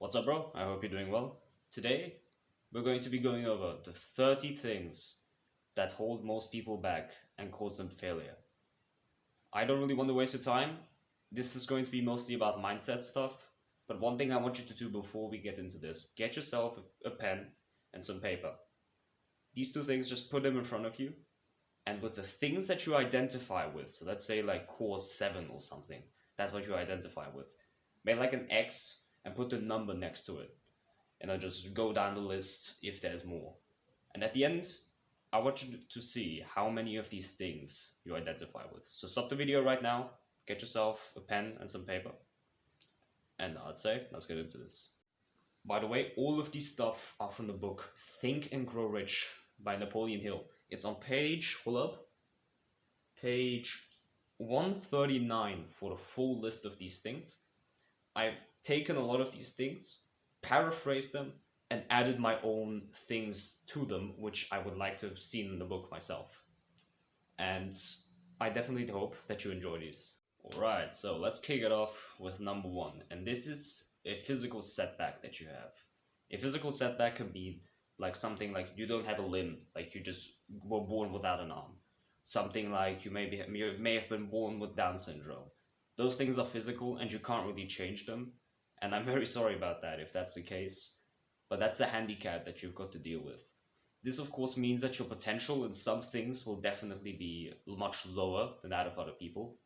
What's up, bro? I hope you're doing well. Today, we're going to be going over the 30 things that hold most people back and cause them failure. I don't really want to waste your time. This is going to be mostly about mindset stuff. But one thing I want you to do before we get into this, get yourself a pen and some paper. These two things, just put them in front of you. And with the things that you identify with, so let's say like core 7 or something, that's what you identify with. Make like an X and put the number next to it. And I'll just go down the list if there's more. And at the end, I want you to see how many of these things you identify with. So stop the video right now, get yourself a pen and some paper, and I'd say, let's get into this. By the way, all of these stuff are from the book Think and Grow Rich by Napoleon Hill. It's on hold up, page 139 for the full list of these things. I've taken a lot of these things, paraphrased them, and added my own things to them, which I would like to have seen in the book myself. And I definitely hope that you enjoy these. Alright, so let's kick it off with number 1. And this is a physical setback that you have. A physical setback can be like something like you don't have a limb, like you just were born without an arm. Something like you may have been born with Down syndrome. Those things are physical and you can't really change them. And I'm very sorry about that if that's the case. But that's a handicap that you've got to deal with. This, of course, means that your potential in some things will definitely be much lower than that of other people.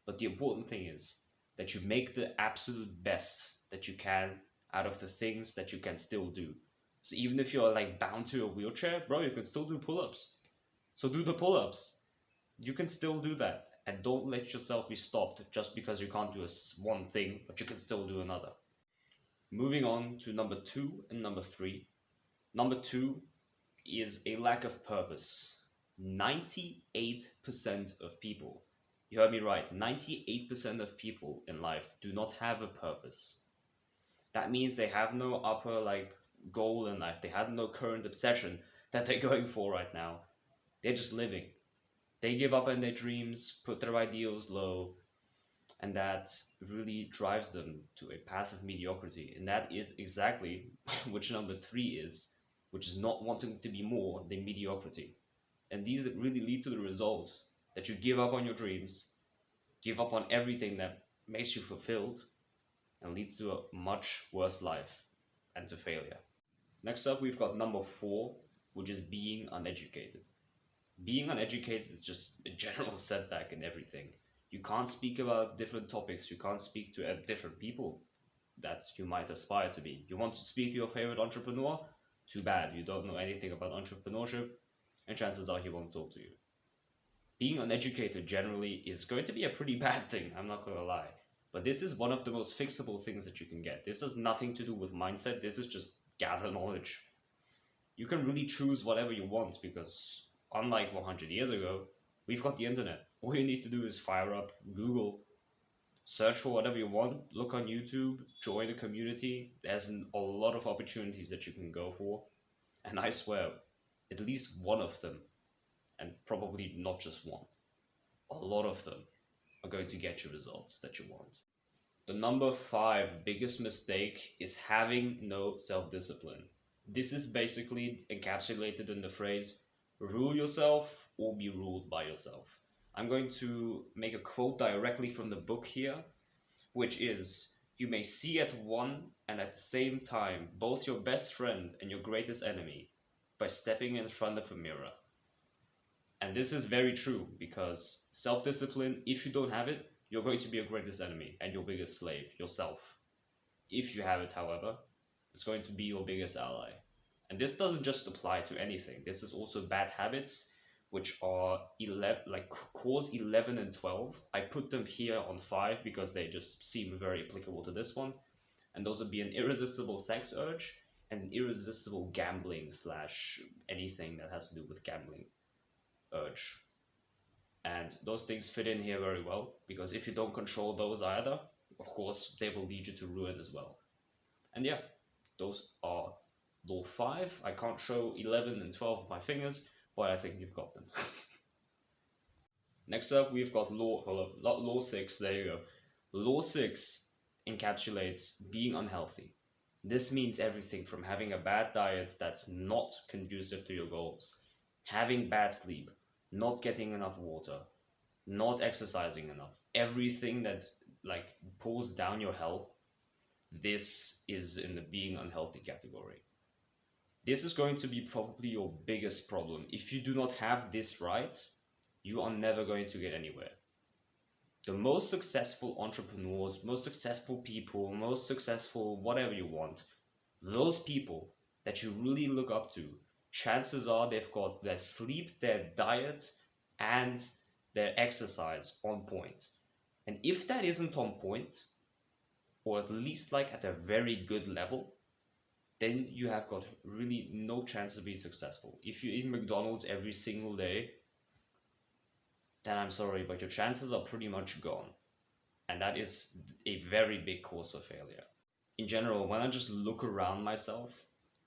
But the important thing is that you make the absolute best that you can out of the things that you can still do. So even if you're like bound to a wheelchair, bro, you can still do pull-ups. So do the pull-ups. You can still do that. And don't let yourself be stopped just because you can't do one thing, but you can still do another. Moving on to number 2 and number 3. Number 2 is a lack of purpose. 98% of people, you heard me right, 98% of people in life do not have a purpose. That means they have no upper goal in life. They have no current obsession that they're going for right now. They're just living. They give up on their dreams, put their ideals low, and that really drives them to a path of mediocrity. And that is exactly which number 3 is, which is not wanting to be more than mediocrity. And these really lead to the result that you give up on your dreams, give up on everything that makes you fulfilled, and leads to a much worse life and to failure. Next up, we've got number 4, which is being uneducated. Being uneducated is just a general setback in everything. You can't speak about different topics, you can't speak to different people that you might aspire to be. You want to speak to your favorite entrepreneur? Too bad, you don't know anything about entrepreneurship, and chances are he won't talk to you. Being uneducated generally is going to be a pretty bad thing, I'm not gonna lie. But this is one of the most fixable things that you can get. This has nothing to do with mindset, this is just gather knowledge. You can really choose whatever you want because, unlike 100 years ago, we've got the internet. All you need to do is fire up Google, search for whatever you want, look on YouTube, join a community. There's a lot of opportunities that you can go for. And I swear, at least one of them, and probably not just one, a lot of them are going to get you results that you want. The number 5 biggest mistake is having no self-discipline. This is basically encapsulated in the phrase, rule yourself or be ruled by yourself. I'm going to make a quote directly from the book here, which is, you may see at one and at the same time both your best friend and your greatest enemy by stepping in front of a mirror. And this is very true because self-discipline, if you don't have it, you're going to be your greatest enemy and your biggest slave, yourself. If you have it, however, it's going to be your biggest ally. And this doesn't just apply to anything. This is also bad habits, which are cores 11 and 12. I put them here on 5 because they just seem very applicable to this one. And those would be an irresistible sex urge and an irresistible gambling / anything that has to do with gambling urge. And those things fit in here very well because if you don't control those either, of course, they will lead you to ruin as well. And yeah, those are law 5. I can't show 11 and 12 with my fingers, but I think you've got them. Next up, we've got law 6. There you go. Law 6 encapsulates being unhealthy. This means everything from having a bad diet that's not conducive to your goals, having bad sleep, not getting enough water, not exercising enough, everything that like pulls down your health, this is in the being unhealthy category. This is going to be probably your biggest problem. If you do not have this right, you are never going to get anywhere. The most successful entrepreneurs, most successful people, most successful whatever you want, those people that you really look up to, chances are they've got their sleep, their diet, and their exercise on point. And if that isn't on point, or at least like at a very good level, then you have got really no chance of being successful. If you eat McDonald's every single day, then I'm sorry, but your chances are pretty much gone. And that is a very big cause for failure. In general, when I just look around myself,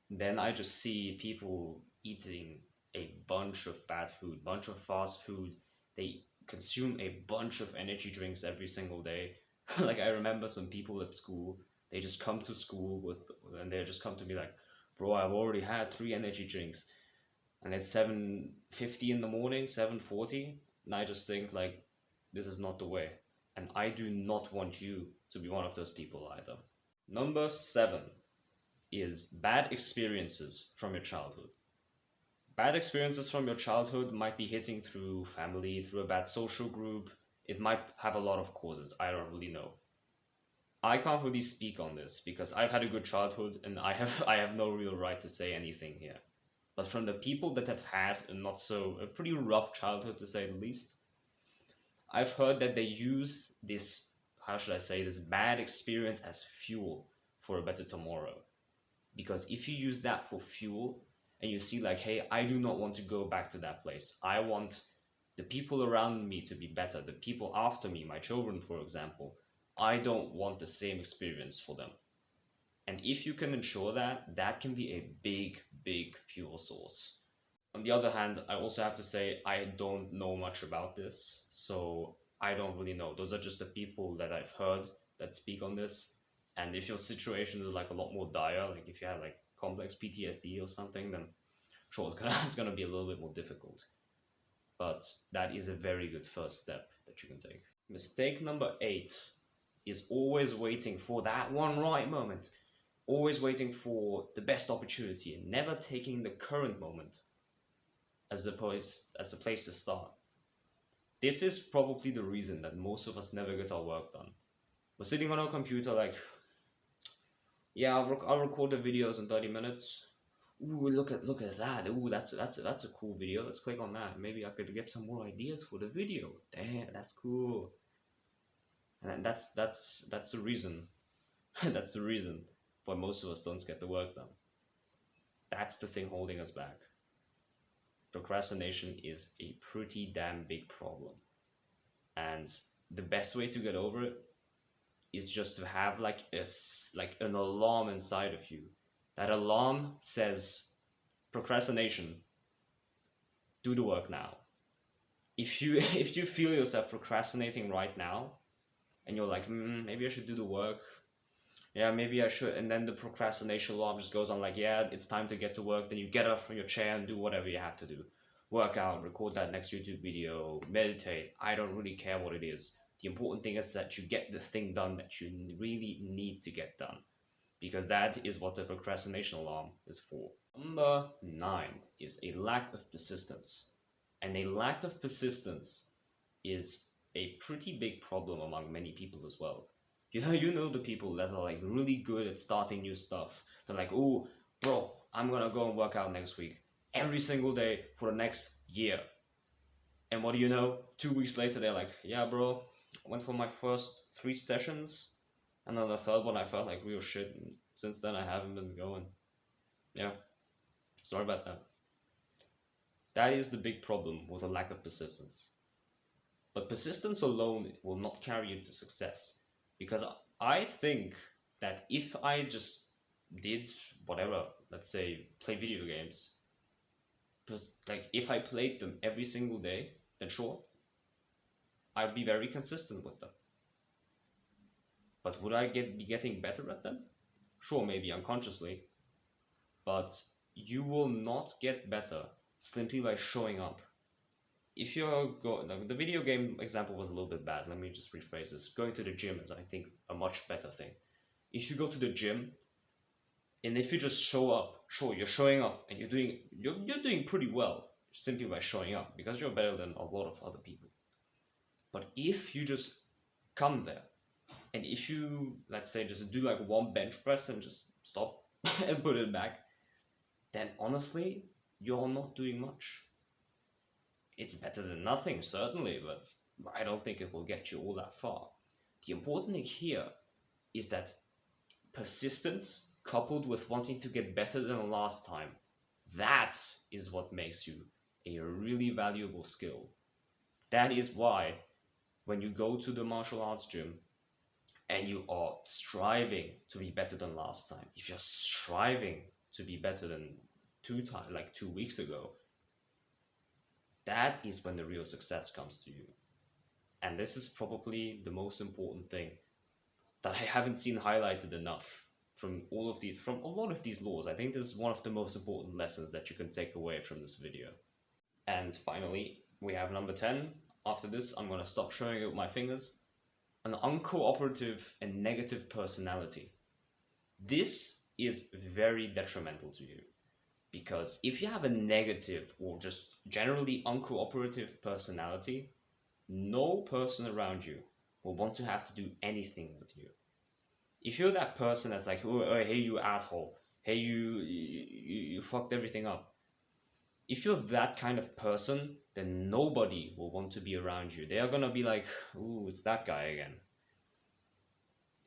then I just see people eating a bunch of bad food, bunch of fast food. They consume a bunch of energy drinks every single day. Like I remember some people at school, they just come to school and they just come to me like, bro, I've already had 3 energy drinks, and it's 7:50 in the morning, 7:40, and I just think like, this is not the way, and I do not want you to be one of those people either. Number 7 is bad experiences from your childhood. Bad experiences from your childhood might be hitting through family, through a bad social group. It might have a lot of causes. I don't really know. I can't really speak on this because I've had a good childhood and I have no real right to say anything here. But from the people that have had a pretty rough childhood to say the least, I've heard that they use this, how should I say, this bad experience as fuel for a better tomorrow. Because if you use that for fuel and you see like, hey, I do not want to go back to that place. I want the people around me to be better, the people after me, my children, for example. I don't want the same experience for them. And if you can ensure that, that can be a big, big fuel source. On the other hand, I also have to say I don't know much about this, so I don't really know. Those are just the people that I've heard that speak on this. And if your situation is like a lot more dire, like if you have like complex PTSD or something, then sure, it's gonna be a little bit more difficult. But that is a very good first step that you can take. Mistake number 8 is always waiting for that one right moment, always waiting for the best opportunity and never taking the current moment as a place to start. This is probably the reason that most of us never get our work done. We're sitting on our computer like, yeah, I'll record the videos in 30 minutes. Ooh, look at that. Ooh, that's a cool video. Let's click on that. Maybe I could get some more ideas for the video. Damn, that's cool. And that's the reason. That's the reason why most of us don't get the work done. That's the thing holding us back. Procrastination is a pretty damn big problem. And the best way to get over it is just to have like an alarm inside of you. That alarm says, procrastination, do the work now. If you if you feel yourself procrastinating right now, and you're like, maybe I should do the work. Yeah, maybe I should. And then the procrastination alarm just goes on like, yeah, it's time to get to work. Then you get up from your chair and do whatever you have to do. Work out, record that next YouTube video, meditate. I don't really care what it is. The important thing is that you get the thing done that you really need to get done, because that is what the procrastination alarm is for. Number 9 is a lack of persistence. And a lack of persistence is a pretty big problem among many people as well. You know the people that are like really good at starting new stuff. They're like, oh, bro, I'm gonna go and work out next week every single day for the next year. And what do you know? 2 weeks later, they're like, yeah, bro, I went for my first 3 sessions, and then the third one I felt like real shit. And since then, I haven't been going. Yeah, sorry about that. That is the big problem with a lack of persistence. But persistence alone will not carry you to success. Because I think that if I just did whatever, let's say play video games, like if I played them every single day, then sure, I'd be very consistent with them. But would I be getting better at them? sure, maybe unconsciously, but you will not get better simply by showing up. If you're the video game example was a little bit bad. Let me just rephrase this. Going to the gym is, I think, a much better thing. If you go to the gym and if you just show up, sure, you're showing up and you're doing pretty well simply by showing up because you're better than a lot of other people. But if you just come there and if you, let's say, just do like one bench press and just stop and put it back, then honestly, you're not doing much. It's better than nothing, certainly, but I don't think it will get you all that far. The important thing here is that persistence coupled with wanting to get better than last time, that is what makes you a really valuable skill. That is why when you go to the martial arts gym and you are striving to be better than last time, if you're striving to be better than 2 weeks ago, that is when the real success comes to you. And this is probably the most important thing that I haven't seen highlighted enough from a lot of these laws. I think this is one of the most important lessons that you can take away from this video. And finally, we have number 10. After this, I'm going to stop showing you with my fingers. An uncooperative and negative personality. This is very detrimental to you. Because if you have a negative or just generally uncooperative personality, no person around you will want to have to do anything with you. If you're that person that's like, oh, hey, you asshole, hey, you fucked everything up. If you're that kind of person, then nobody will want to be around you. They are gonna be like, ooh, it's that guy again.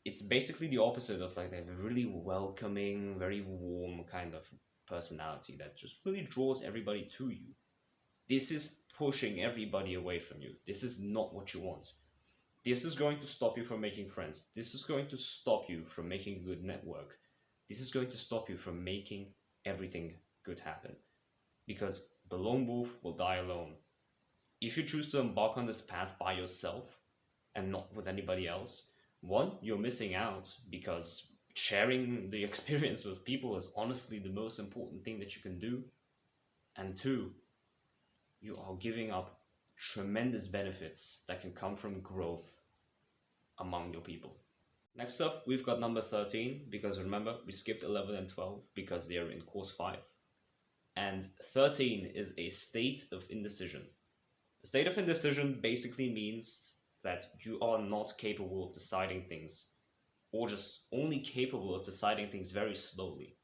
It's basically the opposite of like a really welcoming, very warm kind of personality that just really draws everybody to you. This is pushing everybody away from you. This is not what you want. This is going to stop you from making friends. This is going to stop you from making a good network. This is going to stop you from making everything good happen. Because the lone wolf will die alone. If you choose to embark on this path by yourself and not with anybody else, one, you're missing out because sharing the experience with people is honestly the most important thing that you can do. And two, you are giving up tremendous benefits that can come from growth among your people. Next up, we've got number 13, because remember, we skipped 11 and 12 because they are in course 5. And 13 is a state of indecision. A state of indecision basically means that you are not capable of deciding things, or just only capable of deciding things very slowly.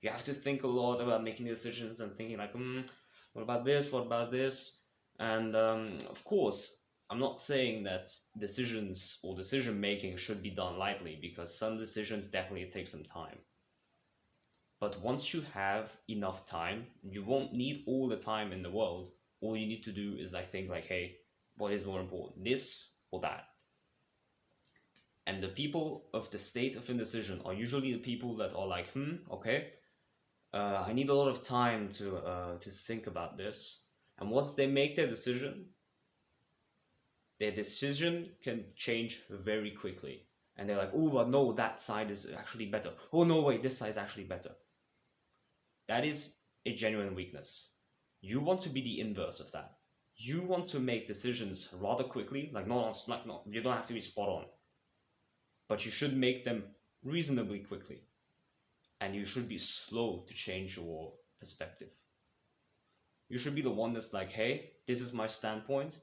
You have to think a lot about making decisions and thinking like, what about this, what about this? And of course, I'm not saying that decisions or decision making should be done lightly, because some decisions definitely take some time. But once you have enough time, you won't need all the time in the world. All you need to do is like think like, hey, what is more important, this or that? And the people of the state of indecision are usually the people that are like, okay, I need a lot of time to think about this. And once they make their decision can change very quickly. And they're like, oh, but no, that side is actually better. Oh, no, wait, this side is actually better. That is a genuine weakness. You want to be the inverse of that. You want to make decisions rather quickly, like you don't have to be spot on, but you should make them reasonably quickly. And you should be slow to change your perspective. You should be the one that's like, hey, this is my standpoint.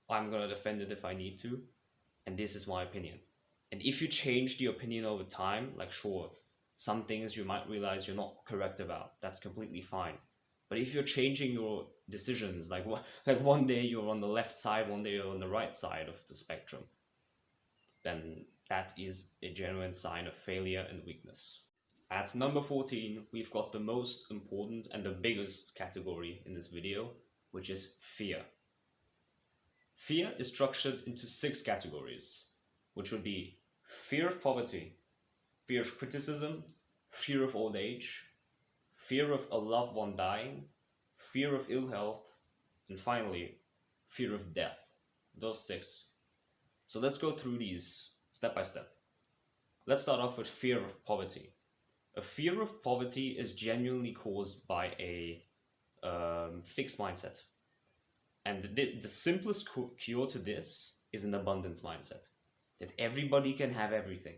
I'm going to defend it if I need to. And this is my opinion. And if you change the opinion over time, like sure, some things you might realize you're not correct about. That's completely fine. But if you're changing your decisions, like one day you're on the left side, one day you're on the right side of the spectrum, then that is a genuine sign of failure and weakness. At number 14, we've got the most important and the biggest category in this video, which is fear. Fear is structured into 6 categories, which would be fear of poverty, fear of criticism, fear of old age, fear of a loved one dying, fear of ill health, and finally, fear of death. Those 6. So let's go through these step by step. Let's start off with fear of poverty. A fear of poverty is genuinely caused by a fixed mindset. And the simplest cure to this is an abundance mindset, that everybody can have everything.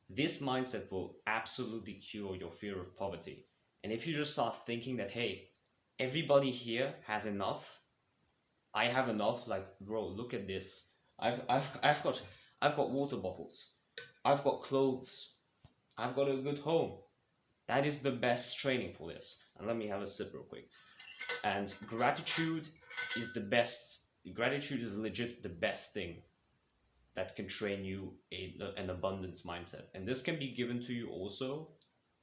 This mindset will absolutely cure your fear of poverty. And if you just start thinking that, hey, everybody here has enough, I have enough, like, bro, look at this. I've got water bottles. I've got clothes. I've got a good home. That is the best training for this. And let me have a sip real quick. And gratitude is the best. Gratitude is legit the best thing that can train you an abundance mindset. And this can be given to you also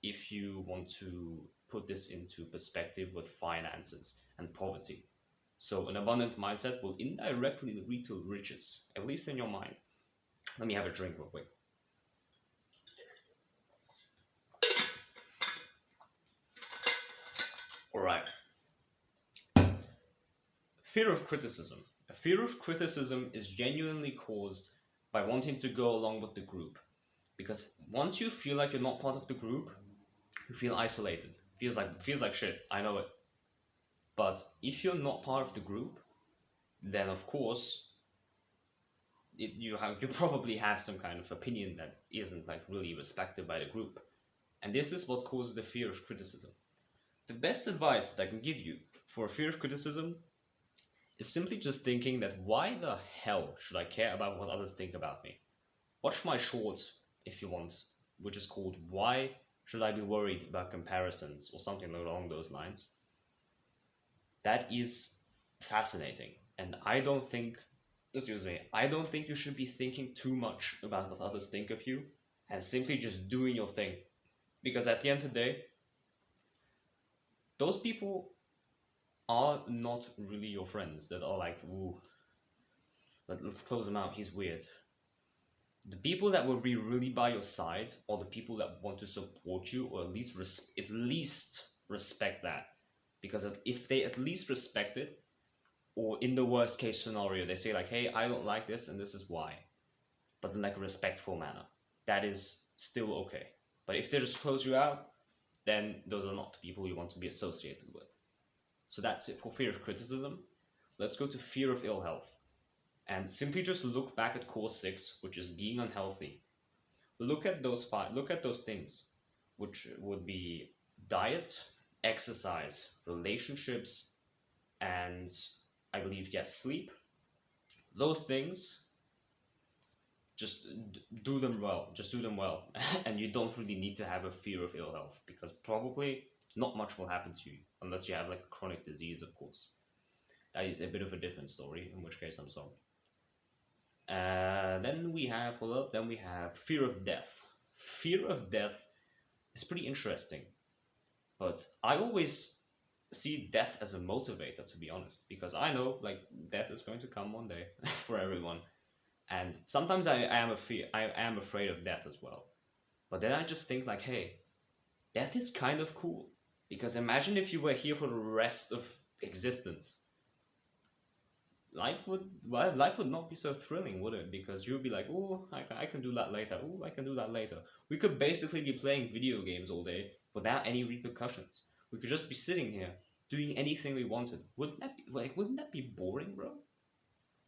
if you want to put this into perspective with finances and poverty. So an abundance mindset will indirectly lead to riches, at least in your mind. Let me have a drink real quick. All right. Fear of criticism. A fear of criticism is genuinely caused by wanting to go along with the group. Because once you feel like you're not part of the group, you feel isolated. Feels like shit. I know it. But if you're not part of the group, then of course you probably have some kind of opinion that isn't like really respected by the group. And this is what causes the fear of criticism. The best advice that I can give you for a fear of criticism is simply just thinking that why the hell should I care about what others think about me? Watch my short, if you want, which is called Why Should I Be Worried About Comparisons, or something along those lines. That is fascinating. And I don't think you should be thinking too much about what others think of you and simply just doing your thing. Because at the end of the day, those people are not really your friends that are like, ooh, let's close him out, he's weird. The people that will be really by your side are the people that want to support you, or at least respect that. Because if they at least respect it, or in the worst case scenario, they say like, hey, I don't like this and this is why, but in like a respectful manner, that is still okay. But if they just close you out, then those are not the people you want to be associated with. So that's it for fear of criticism. Let's go to fear of ill health. And simply just look back at core 6, which is being unhealthy. Look at those things, which would be diet, exercise, relationships, and I believe, yes, sleep. Those things, just do them well. Just do them well. And you don't really need to have a fear of ill health, because probably not much will happen to you unless you have like a chronic disease, of course. That is a bit of a different story, in which case I'm sorry. Then we have fear of death. Fear of death is pretty interesting, but I always see death as a motivator, to be honest, because I know like death is going to come one day for everyone, and sometimes I am afraid of death as well. But then I just think like, hey, death is kind of cool, because imagine if you were here for the rest of existence. Life would not be so thrilling, would it? Because you'd be like, oh, I can do that later. Oh, I can do that later. We could basically be playing video games all day without any repercussions. We could just be sitting here doing anything we wanted. Wouldn't that be boring, bro?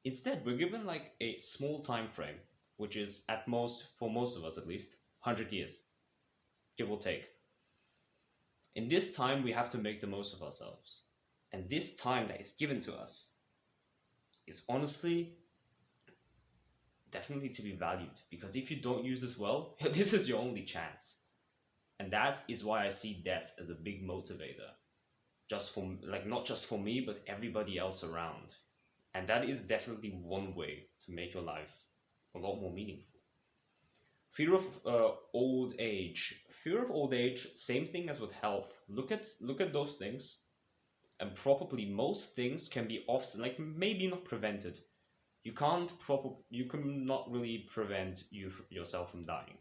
Instead, we're given like a small time frame, which is at most, for most of us at least, 100 years, give or take. In this time, we have to make the most of ourselves. And this time that is given to us is honestly definitely to be valued, because if you don't use this well, this is your only chance. And that is why I see death as a big motivator, just for like not just for me but everybody else around. And that is definitely one way to make your life a lot more meaningful. Fear of old age. Fear of old age, same thing as with health. Look at those things, and probably most things can be offset, like maybe not prevented. You cannot really prevent yourself from dying,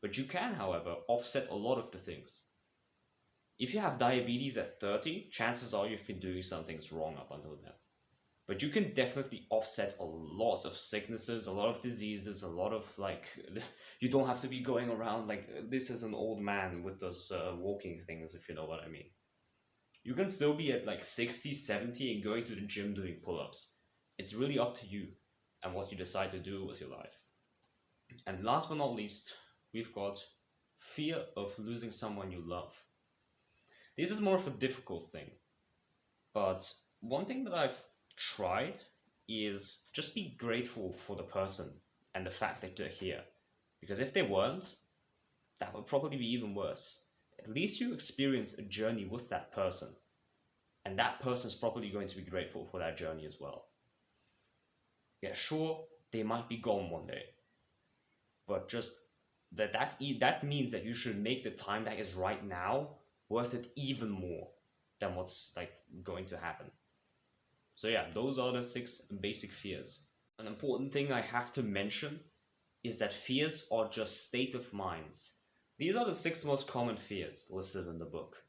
but you can, however, offset a lot of the things. If you have diabetes at 30, chances are you've been doing some things wrong up until then. But you can definitely offset a lot of sicknesses, a lot of diseases, a lot of like, you don't have to be going around like this is an old man with those walking things, if you know what I mean. You can still be at like 60, 70 and going to the gym doing pull ups. It's really up to you and what you decide to do with your life. And last but not least, we've got fear of losing someone you love. This is more of a difficult thing, but one thing that I've tried is just be grateful for the person and the fact that they're here. Because if they weren't, that would probably be even worse. At least you experience a journey with that person, and that person's probably going to be grateful for that journey as well. Yeah, sure, they might be gone one day, but just that means that you should make the time that is right now worth it even more than what's like going to happen. So yeah, those are the 6 basic fears. An important thing I have to mention is that fears are just state of minds. These are the 6 most common fears listed in the book.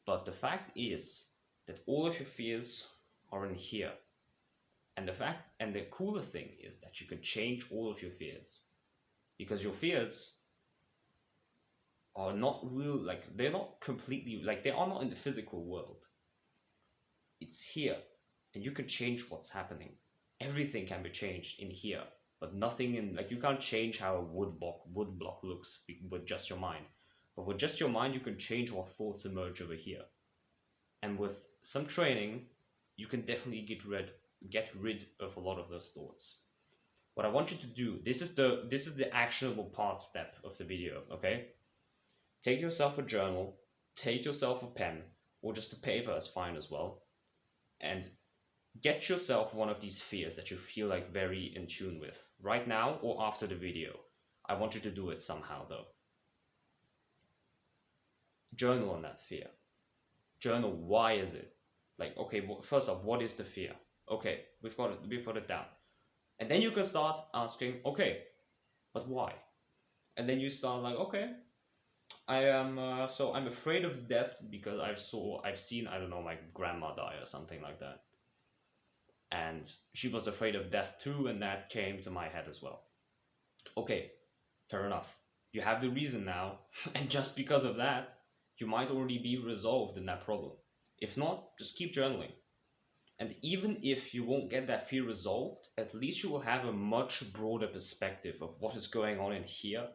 But the fact is that all of your fears are in here. And the cooler thing is that you can change all of your fears. Because your fears are not real, like they're not completely, like they are not in the physical world. It's here, and you can change what's happening. Everything can be changed in here, but nothing in, like you can't change how a wood block looks with just your mind. But with just your mind, you can change what thoughts emerge over here. And with some training, you can definitely get rid of a lot of those thoughts. What I want you to do, this is the actionable part step of the video, okay? Take yourself a journal, take yourself a pen, or just a paper is fine as well, and get yourself one of these fears that you feel like very in tune with, right now or after the video. I want you to do it somehow though. Journal on that fear. Journal, why is it? Like, okay, first off, what is the fear? Okay, we've got it down. And then you can start asking, okay, but why? And then you start like, okay, I'm afraid of death because I've seen, I don't know, my grandma die or something like that. And she was afraid of death too, and that came to my head as well. Okay, fair enough. You have the reason now, and just because of that, you might already be resolved in that problem. If not, just keep journaling. And even if you won't get that fear resolved, at least you will have a much broader perspective of what is going on in here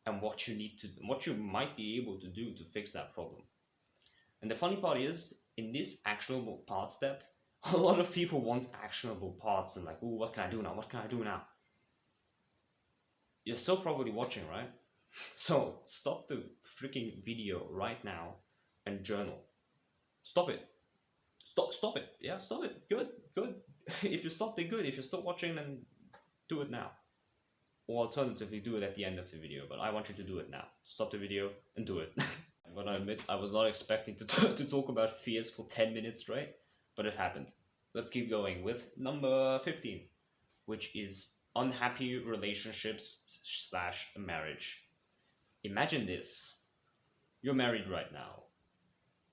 and what you might be able to do to fix that problem. And the funny part is, in this actionable part step, a lot of people want actionable parts and like, ooh, what can I do now? What can I do now? You're still probably watching, right? So stop the freaking video right now and journal. Stop it. Stop it. Yeah, stop it. Good. If you stopped it, good. If you're still watching, then do it now. Or alternatively, do it at the end of the video. But I want you to do it now. Stop the video and do it. But I admit, I was not expecting to talk about fears for 10 minutes straight, but it happened. Let's keep going with number 15, which is unhappy relationships / marriage. Imagine this. You're married right now.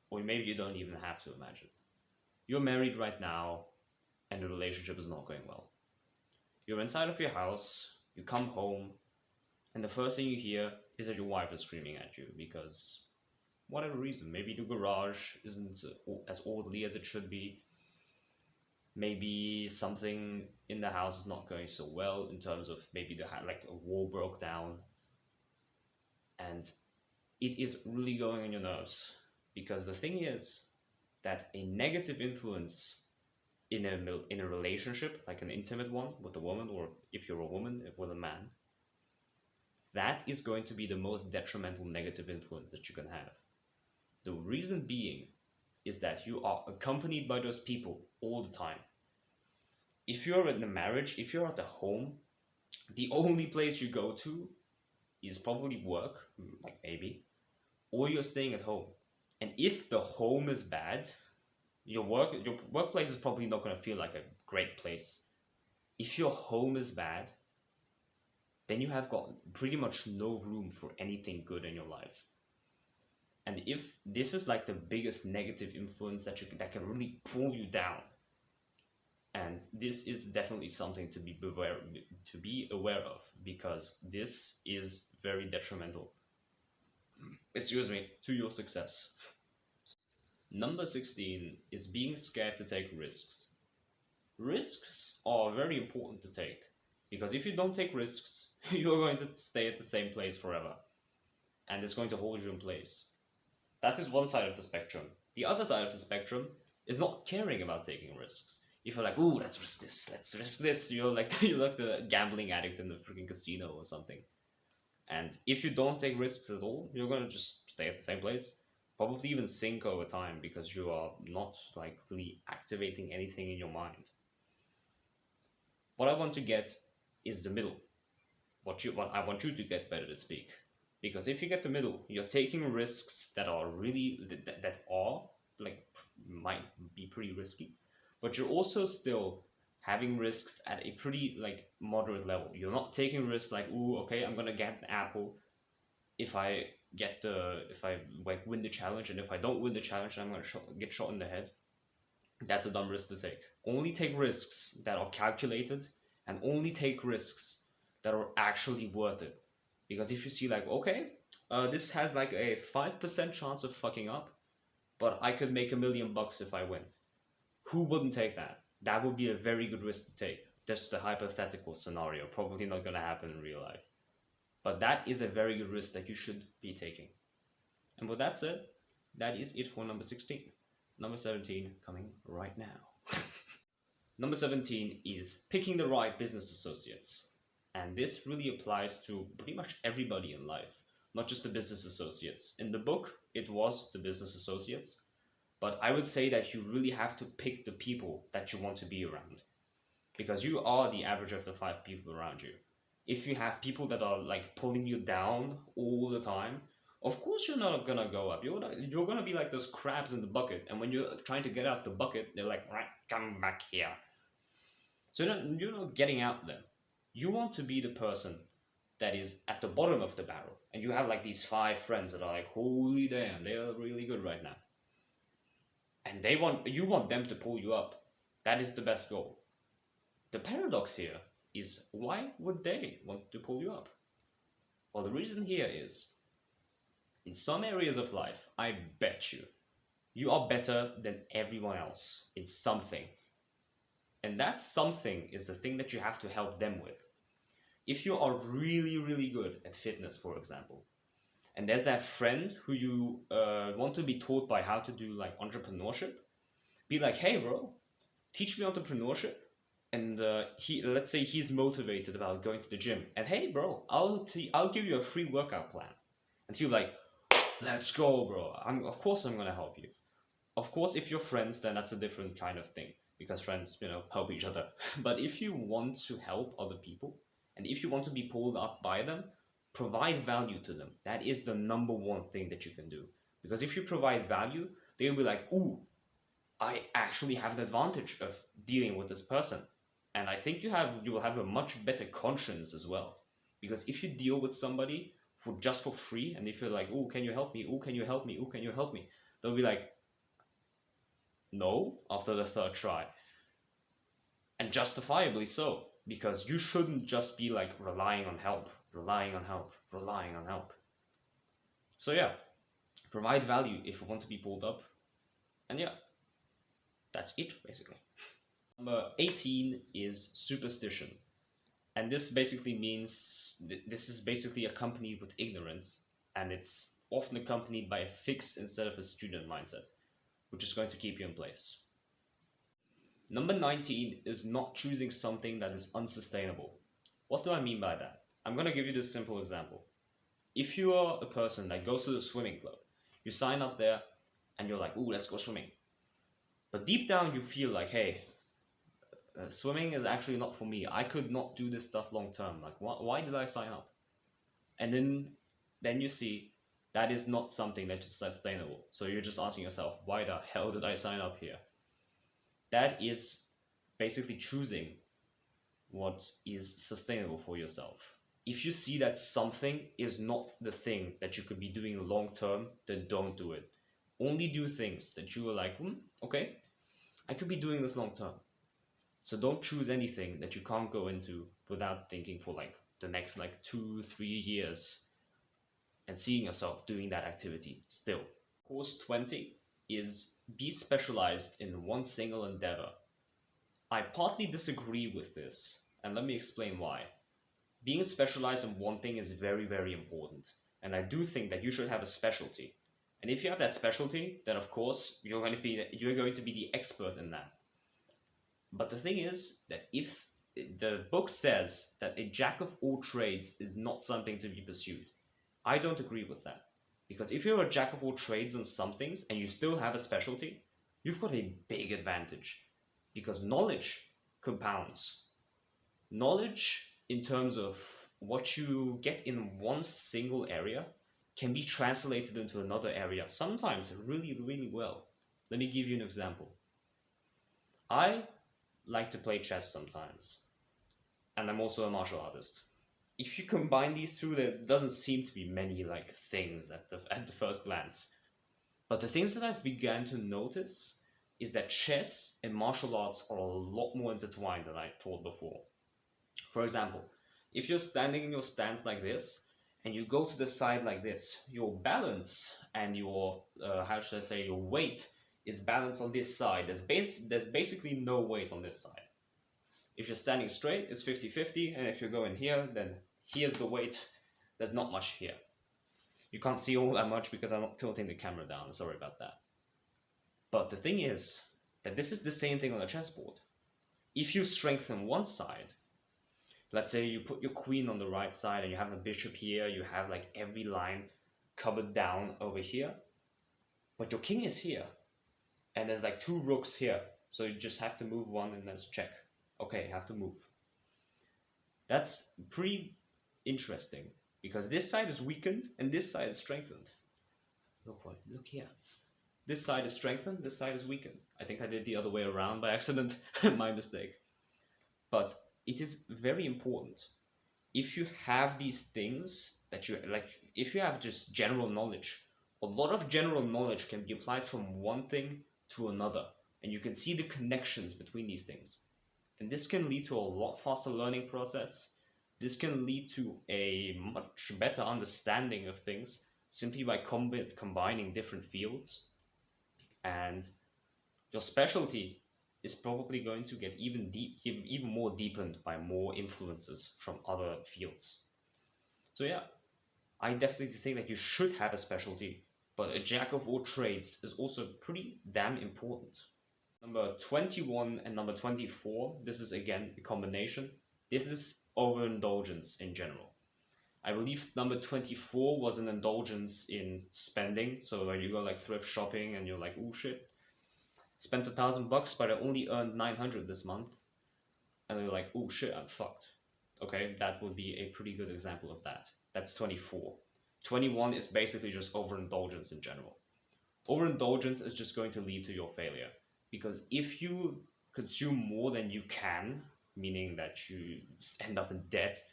Or maybe you don't even have to imagine. You're married right now, and the relationship is not going well. You're inside of your house, you come home, and the first thing you hear is that your wife is screaming at you because whatever reason. Maybe the garage isn't as orderly as it should be. Maybe something in the house is not going so well in terms of maybe like a wall broke down, and it is really going on your nerves. Because the thing is that a negative influence in a relationship, like an intimate one with a woman, or if you're a woman with a man, that is going to be the most detrimental negative influence that you can have. The reason being is that you are accompanied by those people all the time. If you're in a marriage, if you're at a home, the only place you go to is probably work, like maybe, or you're staying at home. And if the home is bad, your workplace is probably not going to feel like a great place. If your home is bad, then you have got pretty much no room for anything good in your life. And if this is like the biggest negative influence that can really pull you down, And this is definitely something to be aware of, because this is very detrimental, excuse me, to your success. Number 16 is being scared to take risks. Risks are very important to take, because if you don't take risks, you're going to stay at the same place forever, and it's going to hold you in place. That is one side of the spectrum. The other side of the spectrum is not caring about taking risks. If you're like, ooh, let's risk this, you're like you're like the gambling addict in the freaking casino or something. And if you don't take risks at all, you're gonna just stay at the same place. Probably even sink over time, because you are not like really activating anything in your mind. What I want to get is the middle. What I want you to get, better to speak. Because if you get the middle, you're taking risks that are really that are like might be pretty risky, but you're also still having risks at a pretty like moderate level. You're not taking risks like, ooh, okay, I'm gonna get an apple if I if I like win the challenge, and if I don't win the challenge, I'm gonna get shot in the head. That's a dumb risk to take. Only take risks that are calculated, and only take risks that are actually worth it. Because if you see like, okay, this has like a 5% chance of fucking up, but I could make $1,000,000 if I win. Who wouldn't take that? That would be a very good risk to take. Just a hypothetical scenario, probably not gonna happen in real life. But that is a very good risk that you should be taking. And with that said, that is it for number 16. Number 17 coming right now. Number 17 is picking the right business associates. And this really applies to pretty much everybody in life, not just the business associates. In the book, it was the business associates, but I would say that you really have to pick the people that you want to be around, because you are the average of the 5 people around you. If you have people that are like pulling you down all the time, of course you're not gonna go up. You're gonna be like those crabs in the bucket, and when you're trying to get out the bucket, they're like, right, come back here. So you're not getting out there. You want to be the person that is at the bottom of the barrel, and you have like these 5 friends that are like, holy damn, they are really good right now, and you want them to pull you up. That is the best goal. The paradox here is, why would they want to pull you up? Well, the reason here is, in some areas of life, I bet you are better than everyone else in something. And that something is the thing that you have to help them with. If you are really, really good at fitness, for example, and there's that friend who you want to be taught by how to do like entrepreneurship, be like, hey, bro, teach me entrepreneurship. And let's say he's motivated about going to the gym, and hey, bro, I'll give you a free workout plan, and he'll be like, let's go, bro. Of course I'm gonna help you. Of course, if you're friends, then that's a different kind of thing, because friends, help each other. But if you want to help other people, and if you want to be pulled up by them, provide value to them. That is the number one thing that you can do. Because if you provide value, they'll be like, ooh, I actually have an advantage of dealing with this person. And I think you will have a much better conscience as well. Because if you deal with somebody just for free, and if you're like, oh, can you help me? Oh, can you help me? Oh, can you help me? They'll be like, no, after the third try. And justifiably so, because you shouldn't just be like relying on help, relying on help, relying on help. So yeah, provide value if you want to be pulled up. And yeah, that's it basically. Number 18 is superstition. And this basically means this is basically accompanied with ignorance, and it's often accompanied by a fixed instead of a student mindset, which is going to keep you in place. Number 19 is not choosing something that is unsustainable. What do I mean by that? I'm going to give you this simple example. If you are a person that goes to the swimming club, you sign up there and you're like, ooh, let's go swimming. But deep down you feel like, hey, swimming is actually not for me. I could not do this stuff long term. Like, why did I sign up? And then you see that is not something that is sustainable. So you're just asking yourself, why the hell did I sign up here? That is basically choosing what is sustainable for yourself. If you see that something is not the thing that you could be doing long term, then don't do it. Only do things that you are like, okay, I could be doing this long term. So don't choose anything that you can't go into without thinking for like the next like 2-3 years and seeing yourself doing that activity still. Course 20 is be specialized in one single endeavor. I partly disagree with this, and let me explain why. Being specialized in one thing is very, very important, and I do think that you should have a specialty. And if you have that specialty, then of course you're going to be the expert in that. But the thing is that if the book says that a jack of all trades is not something to be pursued, I don't agree with that. Because if you're a jack of all trades on some things and you still have a specialty, you've got a big advantage. Because knowledge compounds. Knowledge, in terms of what you get in one single area, can be translated into another area, sometimes really, really well. Let me give you an example. I like to play chess sometimes, and I'm also a martial artist. If you combine these two, there doesn't seem to be many like things at the first glance. But the things that I've began to notice is that chess and martial arts are a lot more intertwined than I thought before. For example, if you're standing in your stance like this and you go to the side like this, your balance and your how should I say, your weight is balanced on this side. There's basically no weight on this side. If you're standing straight, it's 50-50, and if you're going here, then here's the weight. There's not much here. You can't see all that much because I'm not tilting the camera down. Sorry about that. But the thing is that this is the same thing on a chessboard. If you strengthen one side, let's say you put your queen on the right side and you have a bishop here, you have like every line covered down over here, but your king is here, and there's like 2 rooks here, so you just have to move one and then check. Okay, you have to move. That's pretty interesting, because this side is weakened and this side is strengthened. Look here. This side is strengthened, this side is weakened. I think I did the other way around by accident, my mistake. But it is very important. If you have these things that you like, if you have just general knowledge, a lot of general knowledge can be applied from one thing to another, and you can see the connections between these things. And this can lead to a lot faster learning process. This can lead to a much better understanding of things simply by combining different fields. And your specialty is probably going to get even more deepened by more influences from other fields. So yeah, I definitely think that you should have a specialty, but a jack of all trades is also pretty damn important. Number 21 and number 24, this is again a combination. This is overindulgence in general. I believe number 24 was an indulgence in spending. So when you go like thrift shopping and you're like, oh shit, spent $1,000, but I only earned 900 this month. And you're like, oh shit, I'm fucked. Okay, that would be a pretty good example of that. That's 24. 21 is basically just overindulgence in general. Overindulgence is just going to lead to your failure. Because if you consume more than you can, meaning that you end up in debt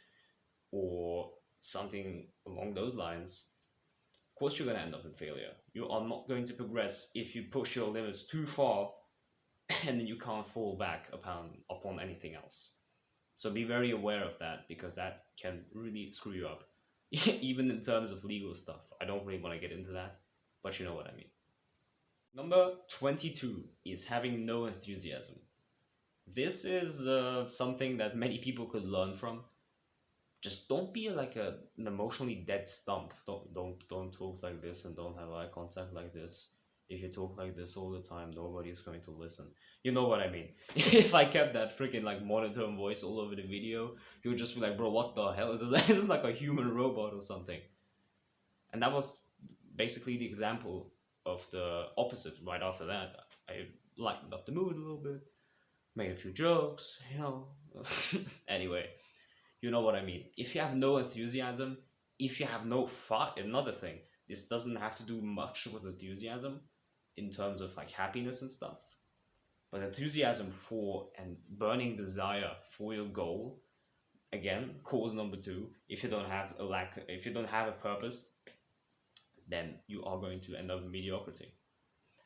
or something along those lines, of course you're going to end up in failure. You are not going to progress if you push your limits too far and then you can't fall back upon anything else. So be very aware of that, because that can really screw you up. Even in terms of legal stuff. I don't really want to get into that, but you know what I mean. Number 22 is having no enthusiasm. This is something that many people could learn from. Just don't be like an emotionally dead stump. Don't talk like this and don't have eye contact like this. If you talk like this all the time, nobody's going to listen. You know what I mean? If I kept that freaking like monotone voice all over the video, you would just be like, bro, what the hell? Is this like a human robot or something? And that was basically the example of the opposite right after that. I lightened up the mood a little bit, made a few jokes, you know. Anyway, you know what I mean. If you have no enthusiasm, if you have no fire, another thing, this doesn't have to do much with enthusiasm in terms of like happiness and stuff, but enthusiasm for and burning desire for your goal, again, cause number 2, if you don't have a purpose, then you are going to end up in mediocrity.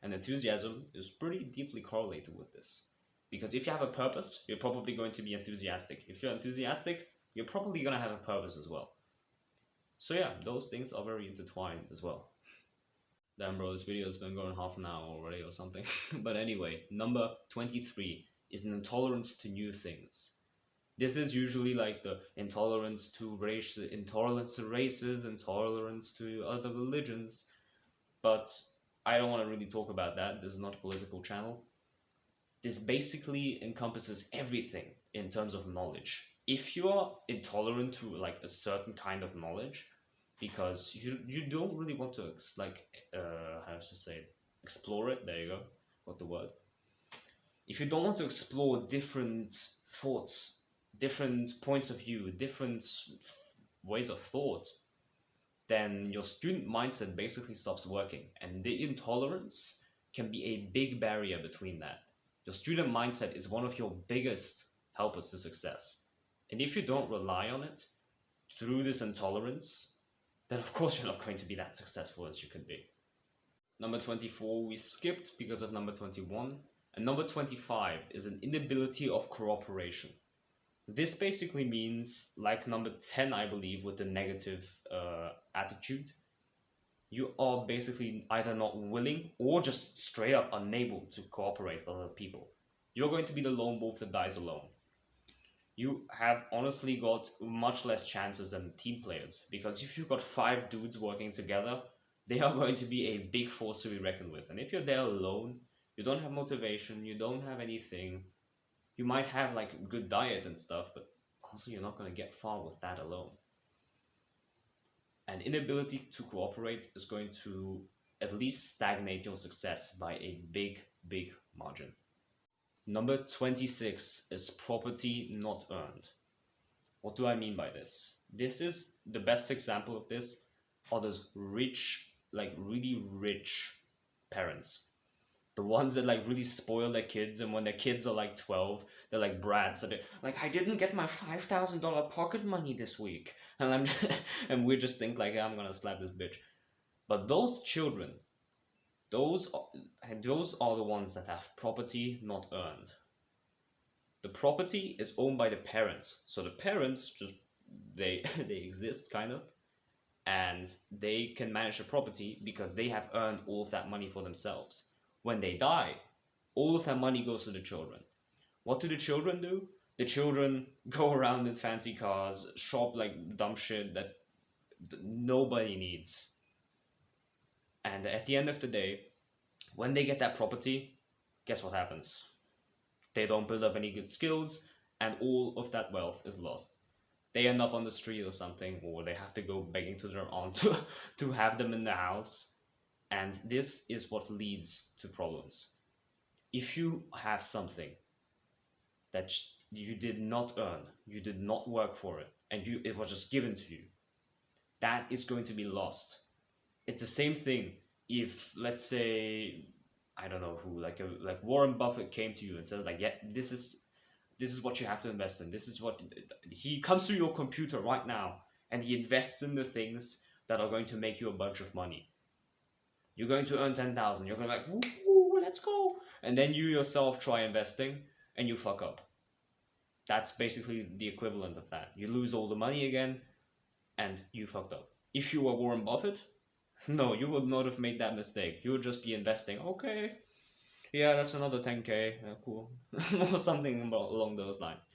And enthusiasm is pretty deeply correlated with this. Because if you have a purpose, you're probably going to be enthusiastic. If you're enthusiastic, you're probably going to have a purpose as well. So yeah, those things are very intertwined as well. Damn, bro, this video has been going half an hour already or something. But anyway, number 23 is an intolerance to new things. This is usually like the intolerance to race, intolerance to races, intolerance to other religions. But I don't want to really talk about that. This is not a political channel. This basically encompasses everything in terms of knowledge. If you are intolerant to like a certain kind of knowledge, because you don't really want to how to say it? Explore it. There you go. Got the word. If you don't want to explore different thoughts, different points of view, different ways of thought, then your student mindset basically stops working, and the intolerance can be a big barrier between that. Your student mindset is one of your biggest helpers to success. And if you don't rely on it through this intolerance, then of course you're not going to be that successful as you could be. Number 24 we skipped because of number 21. And number 25 is an inability of cooperation. This basically means, like number 10, I believe, with the negative attitude, you are basically either not willing or just straight up unable to cooperate with other people. You're going to be the lone wolf that dies alone. You have honestly got much less chances than team players, because if you've got 5 dudes working together, they are going to be a big force to be reckoned with. And if you're there alone, you don't have motivation, you don't have anything, you might have like good diet and stuff, but also you're not going to get far with that alone. An inability to cooperate is going to at least stagnate your success by a big margin. Number 26 is property not earned. What do I mean by this? This is the best example of this are those rich, like really rich parents. The ones that like really spoil their kids, and when their kids are like 12, they're like brats. And they're like, I didn't get my $5,000 pocket money this week, and and we just think like, I'm gonna slap this bitch. But those children, those are the ones that have property not earned. The property is owned by the parents, so the parents just they they exist kind of, and they can manage the property because they have earned all of that money for themselves. When they die, all of that money goes to the children. What do the children do? The children go around in fancy cars, shop like dumb shit that nobody needs. And at the end of the day, when they get that property, guess what happens? They don't build up any good skills, and all of that wealth is lost. They end up on the street or something, or they have to go begging to their aunt to have them in the house. And this is what leads to problems. If you have something that you did not earn, you did not work for it, and it was just given to you, that is going to be lost. It's the same thing if, let's say, I don't know who, like Warren Buffett came to you and says like, yeah, this is what you have to invest in. This is what he comes to your computer right now and he invests in the things that are going to make you a bunch of money. You're going to earn 10,000. You're going to be like, woo, let's go. And then you yourself try investing and you fuck up. That's basically the equivalent of that. You lose all the money again and you fucked up. If you were Warren Buffett, no, you would not have made that mistake. You would just be investing. Okay, yeah, that's another 10K. Yeah, cool. Or something along those lines.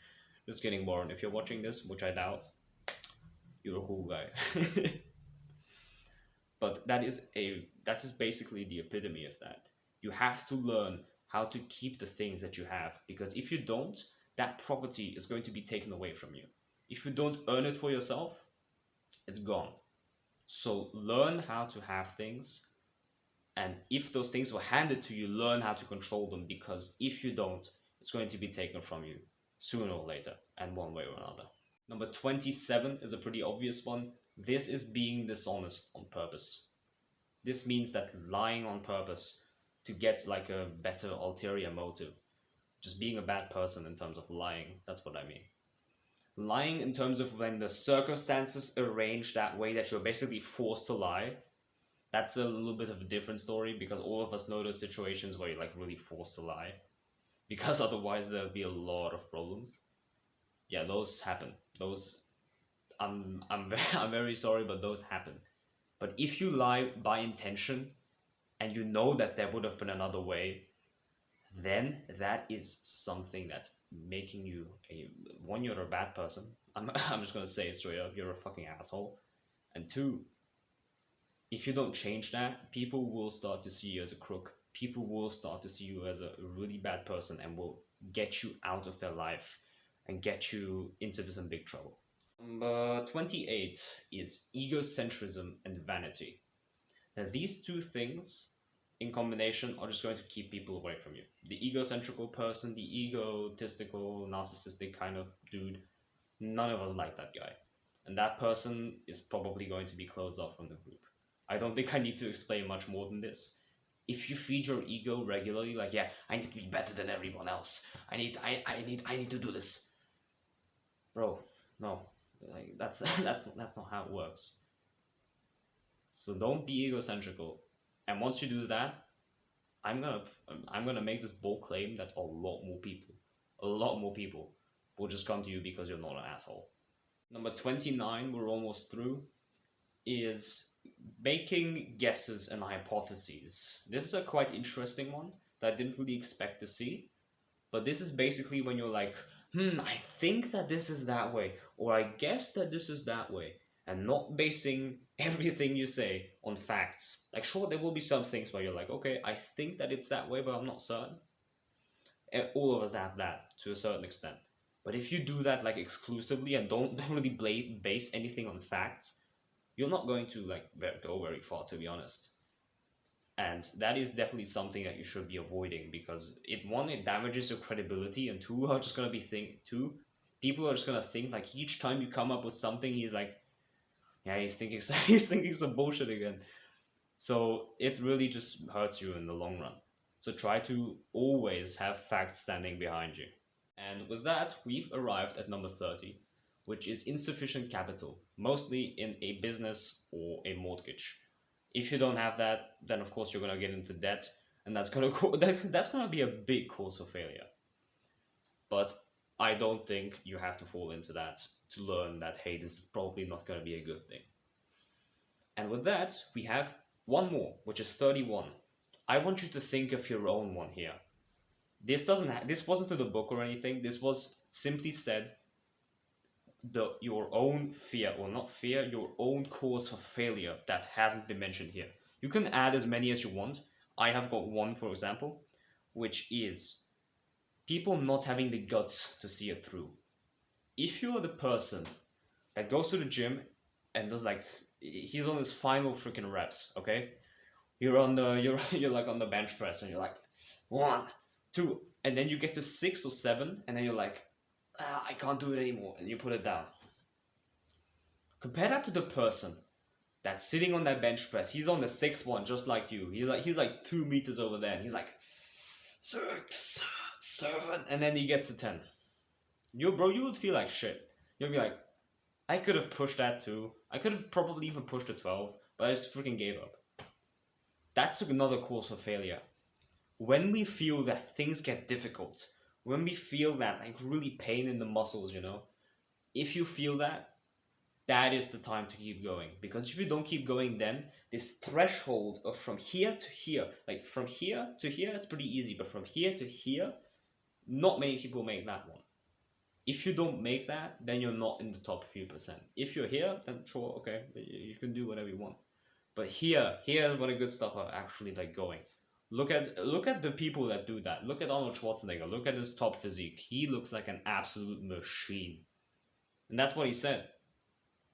Just kidding, Warren. If you're watching this, which I doubt, you're a cool guy. But that is basically the epitome of that. You have to learn how to keep the things that you have, because if you don't, that property is going to be taken away from you. If you don't earn it for yourself, it's gone. So learn how to have things, and if those things were handed to you, learn how to control them, because if you don't, it's going to be taken from you sooner or later, and one way or another. Number 27 is a pretty obvious one. This is being dishonest on purpose. This means that lying on purpose to get like a better ulterior motive. Just being a bad person in terms of lying, that's what I mean. Lying in terms of when the circumstances arrange that way that you're basically forced to lie, that's a little bit of a different story, because all of us know those situations where you're like really forced to lie. because otherwise there'll be a lot of problems. Yeah, those happen. Those I'm very sorry, but those happen. But if you lie by intention and you know that there would have been another way, then that is something that's making you a one, you're a bad person. I'm just gonna say it straight up, you're a fucking asshole. And two, if you don't change that, people will start to see you as a crook. People will start to see you as a really bad person and will get you out of their life and get you into some big trouble. Number 28 is egocentrism and vanity. Now, these two things in combination are just going to keep people away from you. The egocentrical person, the egotistical, narcissistic kind of dude, none of us like that guy. And that person is probably going to be closed off from the group. I don't think I need to explain much more than this. If you feed your ego regularly, like, yeah, I need to be better than everyone else. I need to do this. Bro, no. Like that's that's not how it works. So don't be egocentrical. And once you do that, I'm gonna make this bold claim that a lot more people will just come to you because you're not an asshole. Number 29, we're almost through, is making guesses and hypotheses. This is a quite interesting one that I didn't really expect to see. But this is basically when you're like, I think that this is that way, or I guess that this is that way, and not basing everything you say on facts. Like, sure, there will be some things where you're like, okay, I think that it's that way, but I'm not certain. And all of us have that to a certain extent. But if you do that like exclusively and don't really base anything on facts, you're not going to like go very far, to be honest. And that is definitely something that you should be avoiding because it damages your credibility, and two are just gonna be people are just gonna think like each time you come up with something, he's like, yeah, he's thinking he's thinking some bullshit again. So it really just hurts you in the long run. So try to always have facts standing behind you. And with that, we've arrived at number 30, which is insufficient capital, mostly in a business or a mortgage. If you don't have that, then of course you're gonna get into debt, and that's gonna be a big cause for failure. But I don't think you have to fall into that to learn that, hey, this is probably not gonna be a good thing. And with that, we have one more, which is 31. I want you to think of your own one here. This wasn't in the book or anything. This was simply said your own fear, or not fear, your own cause for failure that hasn't been mentioned here. You can add as many as you want. I have got one, for example, which is people not having the guts to see it through. If you are the person that goes to the gym and does like, he's on his final freaking reps, okay? You're like on the bench press and you're like 1, 2, and then you get to 6 or 7, and then you're like, I can't do it anymore, and you put it down. Compare that to the person that's sitting on that bench press. He's on the 6th one, just like you. He's like 2 meters over there, and he's like 6, 7, and then he gets to 10. You would feel like shit. You'll be like, I could have pushed that too. I could have probably even pushed to 12, but I just freaking gave up. That's another cause for failure. When we feel that things get difficult, when we feel that like really pain in the muscles, if you feel that, that is the time to keep going. Because if you don't keep going, then this threshold of from here to here, like from here to here, it's pretty easy, but from here to here, not many people make that one. If you don't make that, then you're not in the top few percent. If you're here, then sure, okay, you can do whatever you want. But here is where the good stuff are actually like going. Look at the people that do that. Look at Arnold Schwarzenegger. Look at his top physique. He looks like an absolute machine. And that's what he said.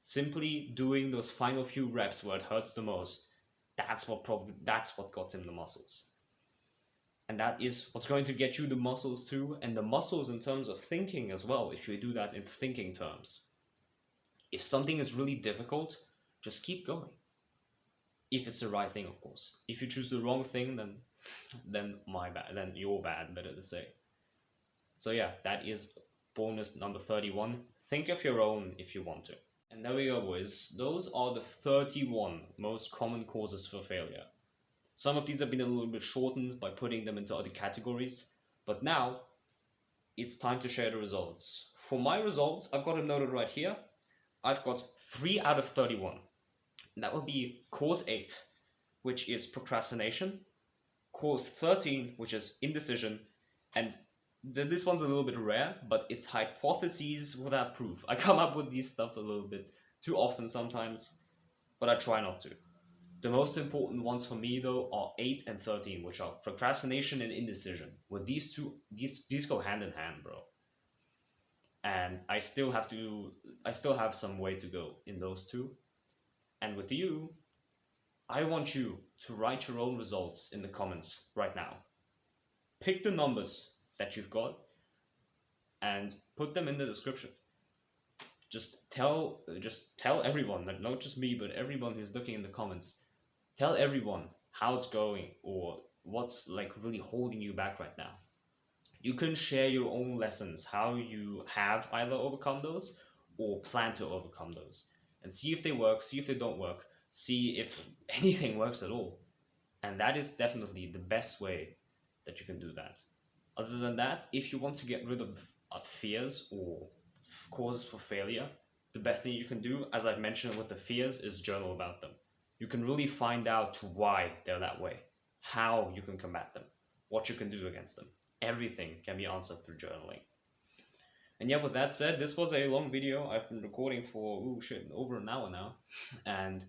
Simply doing those final few reps where it hurts the most, that's what got him the muscles. And that is what's going to get you the muscles too, and the muscles in terms of thinking as well, if you do that in thinking terms. If something is really difficult, just keep going. If it's the right thing, of course. If you choose the wrong thing, then my bad, then you're bad, better to say. So yeah, that is bonus number 31. Think of your own if you want to. And there we go, boys. Those are the 31 most common causes for failure. Some of these have been a little bit shortened by putting them into other categories, but now it's time to share the results. For my results, I've got them noted right here. I've got 3 out of 31. And that would be cause 8, which is procrastination, cause 13, which is indecision, and this one's a little bit rare, but it's hypotheses without proof. I come up with these stuff a little bit too often sometimes, but I try not to. The most important ones for me though are 8 and 13, which are procrastination and indecision. With these two, these go hand in hand, bro. And I still have some way to go in those two. And with you, I want you to write your own results in the comments right now. Pick the numbers that you've got and put them in the description. Just tell everyone, not just me, but everyone who's looking in the comments. Tell everyone how it's going or what's like really holding you back right now. You can share your own lessons, how you have either overcome those or plan to overcome those, and see if they work, see if they don't work, see if anything works at all. And that is definitely the best way that you can do that. Other than that, if you want to get rid of fears or causes for failure, the best thing you can do, as I've mentioned with the fears, is journal about them. You can really find out why they're that way, how you can combat them, what you can do against them. Everything can be answered through journaling. And yeah, with that said, this was a long video. I've been recording for over an hour now, and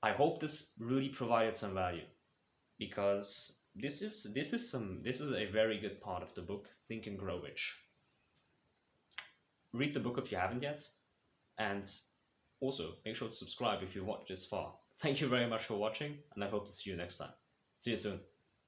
I hope this really provided some value, because this is a very good part of the book, Think and Grow Rich. Read the book if you haven't yet, and also make sure to subscribe if you watched this far. Thank you very much for watching, and I hope to see you next time. See you soon.